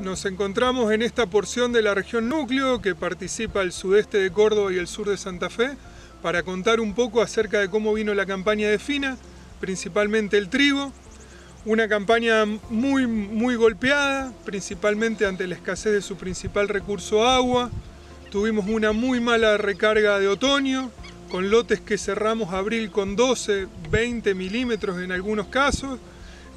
Nos encontramos en esta porción de la región núcleo que participa el sudeste de Córdoba y el sur de Santa Fe para contar un poco acerca de cómo vino la campaña de Fina, principalmente el trigo. Una campaña muy golpeada, principalmente ante la escasez de su principal recurso agua. Tuvimos una muy mala recarga de otoño, con lotes que cerramos abril con 12, 20 milímetros en algunos casos,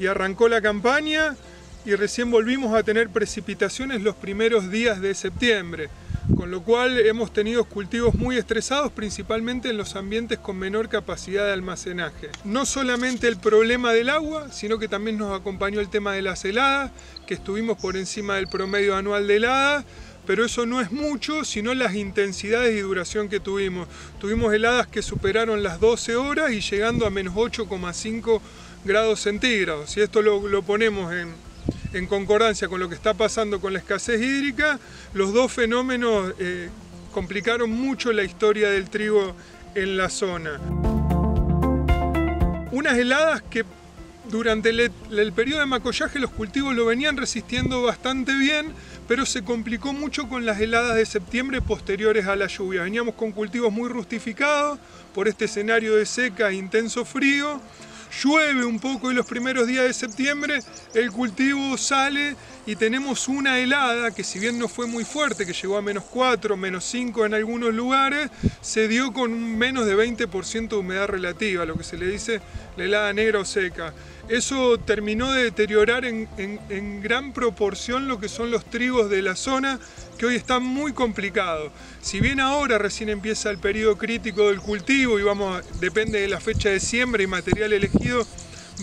y arrancó la campaña y recién volvimos a tener precipitaciones los primeros días de septiembre, con lo cual hemos tenido cultivos muy estresados, principalmente en los ambientes con menor capacidad de almacenaje. No solamente el problema del agua, sino que también nos acompañó el tema de las heladas, que estuvimos por encima del promedio anual de heladas, pero eso no es mucho, sino las intensidades y duración que tuvimos. Tuvimos heladas que superaron las 12 horas y llegando a menos 8,5 grados centígrados. Si esto lo ponemos en concordancia con lo que está pasando con la escasez hídrica, los dos fenómenos complicaron mucho la historia del trigo en la zona. Unas heladas que durante el periodo de macollaje los cultivos lo venían resistiendo bastante bien, pero se complicó mucho con las heladas de septiembre posteriores a la lluvia. Veníamos con cultivos muy rustificados por este escenario de seca e intenso frío. Llueve un poco en los primeros días de septiembre, el cultivo sale y tenemos una helada que, si bien no fue muy fuerte, que llegó a menos 4, menos 5 en algunos lugares, se dio con un menos de 20% de humedad relativa, lo que se le dice la helada negra o seca. Eso terminó de deteriorar en gran proporción lo que son los trigos de la zona, que hoy están muy complicados. Si bien ahora recién empieza el periodo crítico del cultivo y depende de la fecha de siembra y material elegido,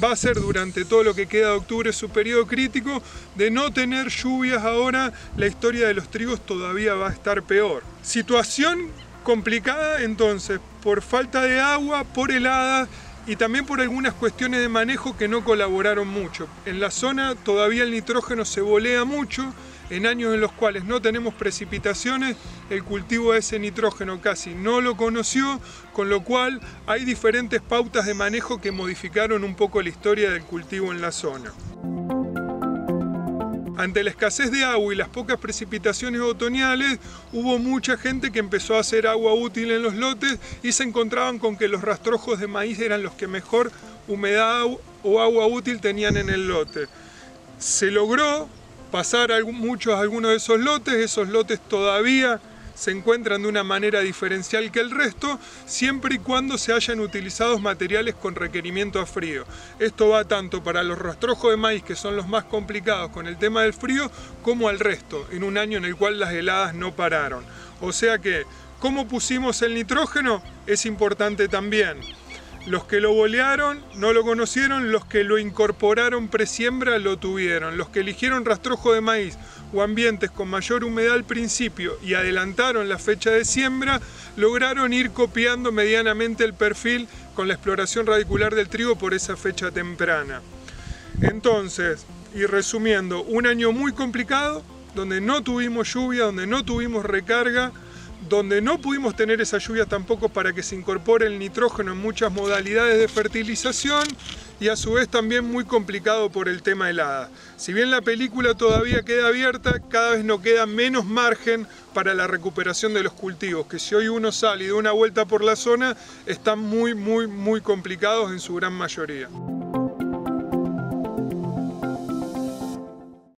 va a ser durante todo lo que queda de octubre su periodo crítico. De no tener lluvias ahora, la historia de los trigos todavía va a estar peor. Situación complicada entonces, por falta de agua, por heladas, y también por algunas cuestiones de manejo que no colaboraron mucho. En la zona todavía el nitrógeno se volea mucho. En años en los cuales no tenemos precipitaciones, el cultivo de ese nitrógeno casi no lo conoció, con lo cual hay diferentes pautas de manejo que modificaron un poco la historia del cultivo en la zona. Ante la escasez de agua y las pocas precipitaciones otoñales, hubo mucha gente que empezó a hacer agua útil en los lotes y se encontraban con que los rastrojos de maíz eran los que mejor humedad o agua útil tenían en el lote. Se logró pasar algunos de esos lotes todavía se encuentran de una manera diferencial que el resto, siempre y cuando se hayan utilizado materiales con requerimiento a frío. Esto va tanto para los rastrojos de maíz, que son los más complicados con el tema del frío, como al resto, en un año en el cual las heladas no pararon. O sea que, ¿cómo pusimos el nitrógeno? Es importante también. Los que lo bolearon no lo conocieron, los que lo incorporaron presiembra lo tuvieron. Los que eligieron rastrojo de maíz o ambientes con mayor humedad al principio y adelantaron la fecha de siembra, lograron ir copiando medianamente el perfil con la exploración radicular del trigo por esa fecha temprana. Entonces, y resumiendo, un año muy complicado, donde no tuvimos lluvia, donde no tuvimos recarga, donde no pudimos tener esas lluvias tampoco para que se incorpore el nitrógeno en muchas modalidades de fertilización, y a su vez también muy complicado por el tema helada. Si bien la película todavía queda abierta, cada vez nos queda menos margen para la recuperación de los cultivos, que si hoy uno sale y da una vuelta por la zona, están muy complicados en su gran mayoría.